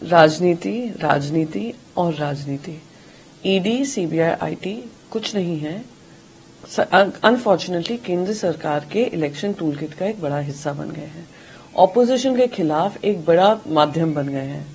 राजनीति, राजनीति और राजनीति। ईडी, सीबीआई, आईटी कुछ नहीं है। अनफॉर्चुनेटली केंद्र सरकार के इलेक्शन टूल किट का एक बड़ा हिस्सा बन गए हैं। ऑपोजिशन के खिलाफ एक बड़ा माध्यम बन गए हैं।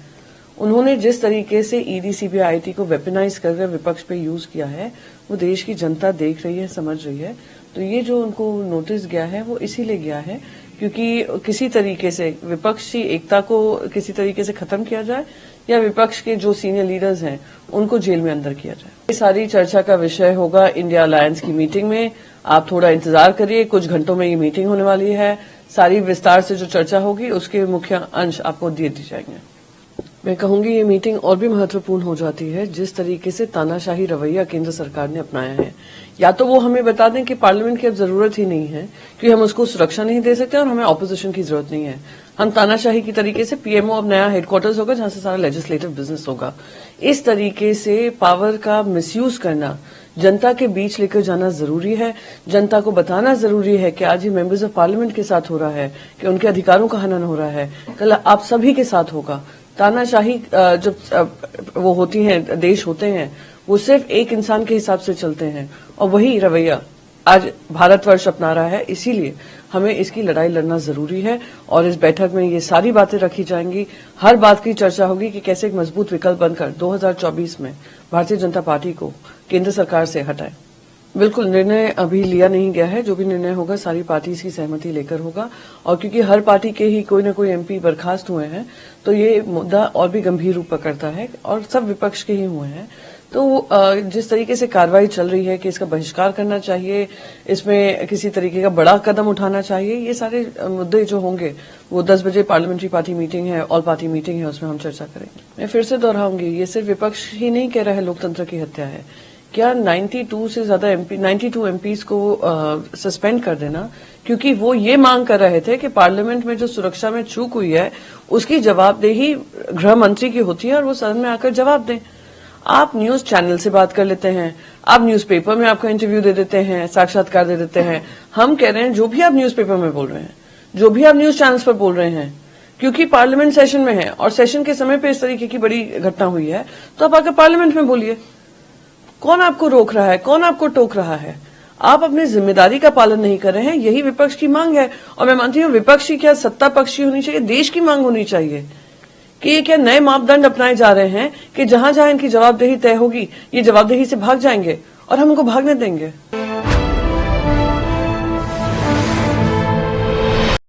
उन्होंने जिस तरीके से ईडी, सीबीआई, आईटी को वेपनाइज करके विपक्ष पे यूज किया है, वो देश की जनता देख रही है, समझ रही है। तो ये जो उनको नोटिस गया है वो इसीलिए गया है क्योंकि किसी तरीके से विपक्षी एकता को किसी तरीके से खत्म किया जाए या विपक्ष के जो सीनियर लीडर्स हैं उनको जेल में अंदर किया जाए। ये सारी चर्चा का विषय होगा इंडिया अलायंस की मीटिंग में। आप थोड़ा इंतजार करिए, कुछ घंटों में ये मीटिंग होने वाली है। सारी विस्तार से जो चर्चा होगी उसके मुख्य अंश आपको दिए जाएंगे। मैं कहूंगी ये मीटिंग और भी महत्वपूर्ण हो जाती है जिस तरीके से तानाशाही रवैया केंद्र सरकार ने अपनाया है। या तो वो हमें बता दें कि पार्लियामेंट की अब जरूरत ही नहीं है क्योंकि हम उसको सुरक्षा नहीं दे सकते और हमें ऑपोजिशन की जरूरत नहीं है। हम तानाशाही की तरीके से पीएमओ अब नया हेडक्वार्टर्स होगा जहां से सारा लेजिस्लेटिव बिजनेस होगा। इस तरीके से पावर का मिसयूज करना जनता के बीच लेकर जाना जरूरी है। जनता को बताना जरूरी है कि आज ये मेंबर्स ऑफ पार्लियामेंट के साथ हो रहा है, कि उनके अधिकारों का हनन हो रहा है, कल आप सभी के साथ होगा। तानाशाही जब वो होती हैं, देश होते हैं, वो सिर्फ एक इंसान के हिसाब से चलते हैं और वही रवैया आज भारतवर्ष अपना रहा है। इसीलिए हमें इसकी लड़ाई लड़ना जरूरी है और इस बैठक में ये सारी बातें रखी जाएंगी। हर बात की चर्चा होगी कि कैसे एक मजबूत विकल्प बनकर 2024 में भारतीय जनता पार्टी को केंद्र सरकार से हटाएं। बिल्कुल, निर्णय अभी लिया नहीं गया है। जो भी निर्णय होगा सारी पार्टीज की सहमति लेकर होगा और क्योंकि हर पार्टी के ही कोई न कोई एमपी बर्खास्त हुए हैं तो ये मुद्दा और भी गंभीर रूप पकड़ता है और सब विपक्ष के ही हुए हैं। तो जिस तरीके से कार्रवाई चल रही है कि इसका बहिष्कार करना चाहिए, इसमें किसी तरीके का बड़ा कदम उठाना चाहिए, ये सारे मुद्दे जो होंगे वो 10 बजे पार्लियामेंट्री पार्टी मीटिंग है, ऑल पार्टी मीटिंग है, उसमें हम चर्चा करेंगे। मैं फिर से दोहराऊंगी, ये सिर्फ विपक्ष ही नहीं कह रहा है लोकतंत्र की हत्या है। क्या 92 से ज्यादा 92 एमपीज को सस्पेंड कर देना क्योंकि वो ये मांग कर रहे थे कि पार्लियामेंट में जो सुरक्षा में चूक हुई है उसकी जवाबदेही गृह मंत्री की होती है और वो सदन में आकर जवाब दें। आप न्यूज चैनल से बात कर लेते हैं, आप न्यूज़पेपर में आपका इंटरव्यू दे देते हैं, साक्षात्कार दे देते हैं। हम कह रहे हैं जो भी आप न्यूज़पेपर में बोल रहे हैं, जो भी आप न्यूज चैनल्स पर बोल रहे हैं, क्योंकि पार्लियामेंट सेशन में है और सेशन के समय पे इस तरीके की बड़ी घटना हुई है तो आप आकर पार्लियामेंट में बोलिए। कौन आपको रोक रहा है, कौन आपको टोक रहा है? आप अपनी जिम्मेदारी का पालन नहीं कर रहे हैं, यही विपक्ष की मांग है। और मैं मानती हूं विपक्ष की क्या सत्ता पक्ष की होनी चाहिए, देश की मांग होनी चाहिए कि ये क्या नए मापदंड अपनाए जा रहे हैं कि जहां जहां इनकी जवाबदेही तय होगी ये जवाबदेही से भाग जाएंगे और हम उनको भागने देंगे।